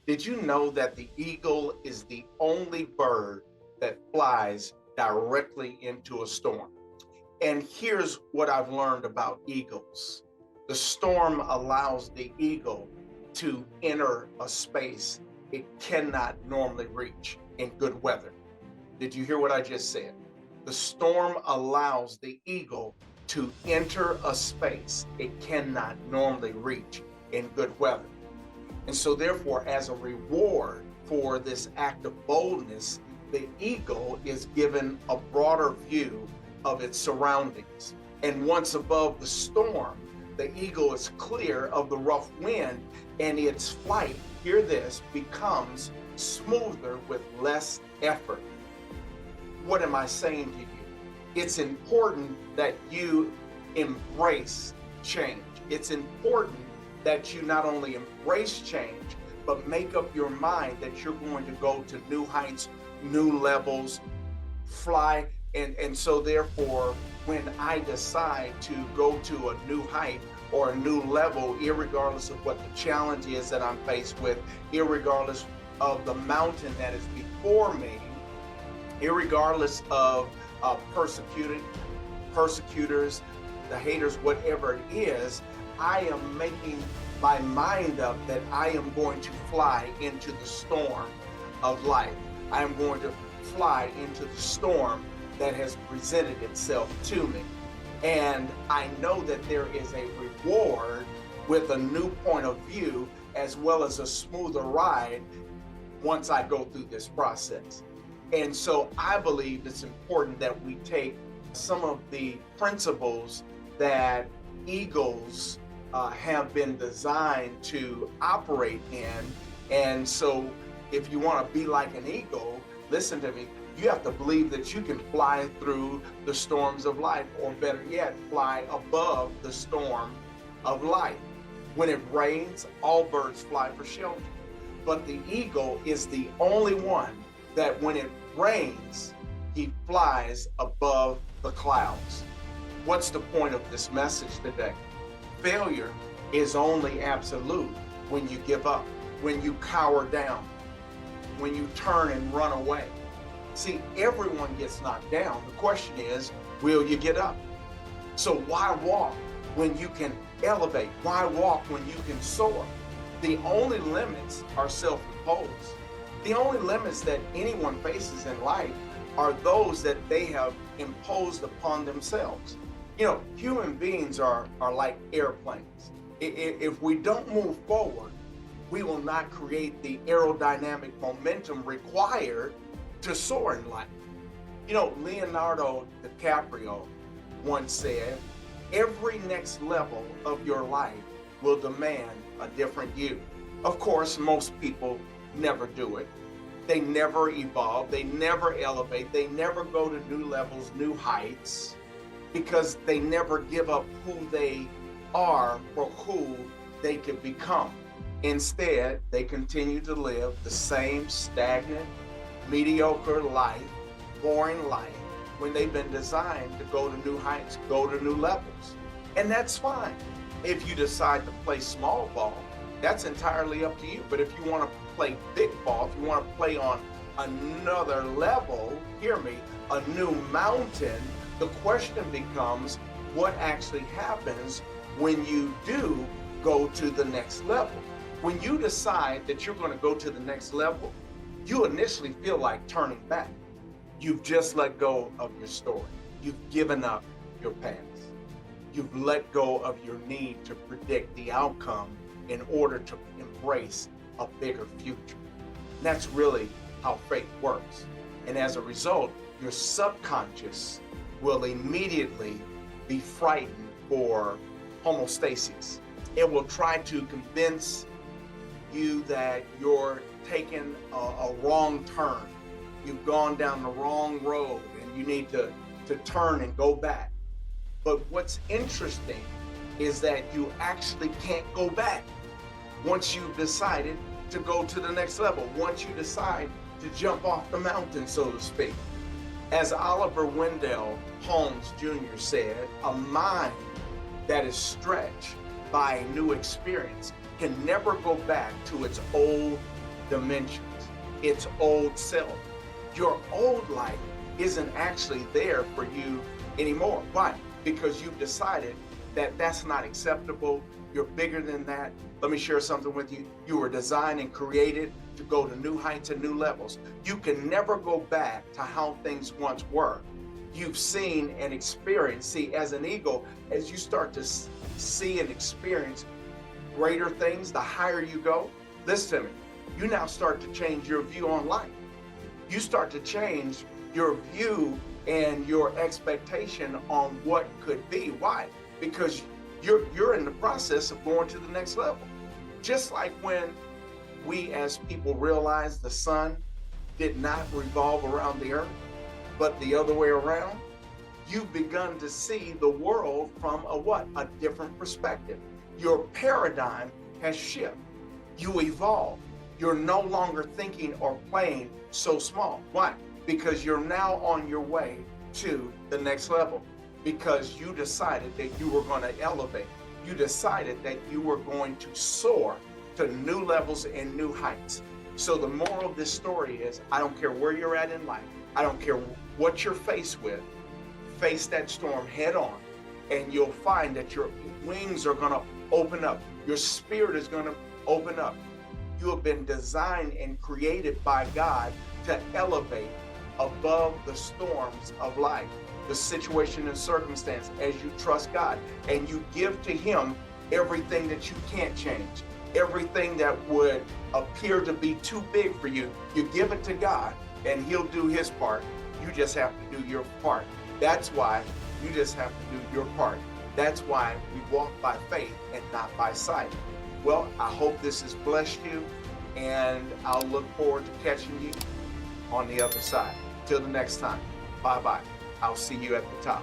Did you know that the eagle is the only bird that flies directly into a storm? And here's what I've learned about eagles: the storm allows the eagle to enter a space it cannot normally reach in good weather. Did you hear what I just said? The storm allows the eagle to enter a space it cannot normally reach in good weather. And so, therefore, as a reward for this act of boldness, the eagle is given a broader view of its surroundings. And once above the storm, the eagle is clear of the rough wind, and its flight, hear this, becomes smoother with less effort. What am I saying to you? It's important that you embrace change. It's important that you not only embrace change, but make up your mind that you're going to go to new heights, new levels, fly. And so therefore, when I decide to go to a new height or a new level, irregardless of what the challenge is that I'm faced with, irregardless of the mountain that is before me, irregardless of persecutors, the haters, whatever it is, I am making my mind up that I am going to fly into the storm of life. I am going to fly into the storm that has presented itself to me. And I know that there is a reward with a new point of view, as well as a smoother ride once I go through this process. And so I believe it's important that we take some of the principles that eagles have been designed to operate in. And so if you want to be like an eagle, listen to me, you have to believe that you can fly through the storms of life, or better yet, fly above the storm of life. When it rains, all birds fly for shelter. But the eagle is the only one that when it rains, he flies above the clouds. What's the point of this message today? Failure is only absolute when you give up, when you cower down, when you turn and run away. See, everyone gets knocked down. The question is, will you get up? So why walk when you can elevate? Why walk when you can soar? The only limits are self-imposed. The only limits that anyone faces in life are those that they have imposed upon themselves. You know, human beings are like airplanes. If we don't move forward, we will not create the aerodynamic momentum required to soar in life. You know, Leonardo DiCaprio once said, every next level of your life will demand a different you. Of course, most people never do it. They never evolve, they never elevate, they never go to new levels, new heights, because they never give up who they are or who they could become. Instead, they continue to live the same stagnant, mediocre life, boring life, when they've been designed to go to new heights, go to new levels. And that's fine. If you decide to play small ball, that's entirely up to you. But if you want to play big ball, if you want to play on another level, hear me, a new mountain, the question becomes, what actually happens when you do go to the next level? When you decide that you're going to go to the next level, you initially feel like turning back. You've just let go of your story. You've given up your past. You've let go of your need to predict the outcome in order to embrace a bigger future. That's really how faith works. And as a result, your subconscious will immediately be frightened for homeostasis. It will try to convince you that you're taking a wrong turn. You've gone down the wrong road and you need to turn and go back. But what's interesting is that you actually can't go back once you've decided to go to the next level, once you decide to jump off the mountain, so to speak. As Oliver Wendell Holmes Jr. said, a mind that is stretched by a new experience can never go back to its old dimensions. It's old self. Your old life isn't actually there for you anymore. Why? Because you've decided that that's not acceptable. You're bigger than that. Let me share something with you. You were designed and created to go to new heights and new levels. You can never go back to how things once were. You've seen and experienced. See, as an eagle, as you start to see and experience greater things, the higher you go, listen to me, you now start to change your view on life. You start to change your view and your expectation on what could be. Why? Because you're in the process of going to the next level. Just like when we as people realized the sun did not revolve around the earth, but the other way around, you've begun to see the world from a what? A different perspective. Your paradigm has shifted. You evolve. You're no longer thinking or playing so small. Why? Because you're now on your way to the next level. Because you decided that you were going to elevate. You decided that you were going to soar to new levels and new heights. So the moral of this story is, I don't care where you're at in life. I don't care what you're faced with. Face that storm head on, and you'll find that your wings are going to open up. Your spirit is going to open up. You have been designed and created by God to elevate above the storms of life, the situation and circumstance, as you trust God and you give to Him everything that you can't change, everything that would appear to be too big for you. You give it to God and He'll do His part. You just have to do your part. That's why you just have to do your part. That's why we walk by faith and not by sight. Well, I hope this has blessed you, and I'll look forward to catching you on the other side. Till the next time, bye-bye. I'll see you at the top.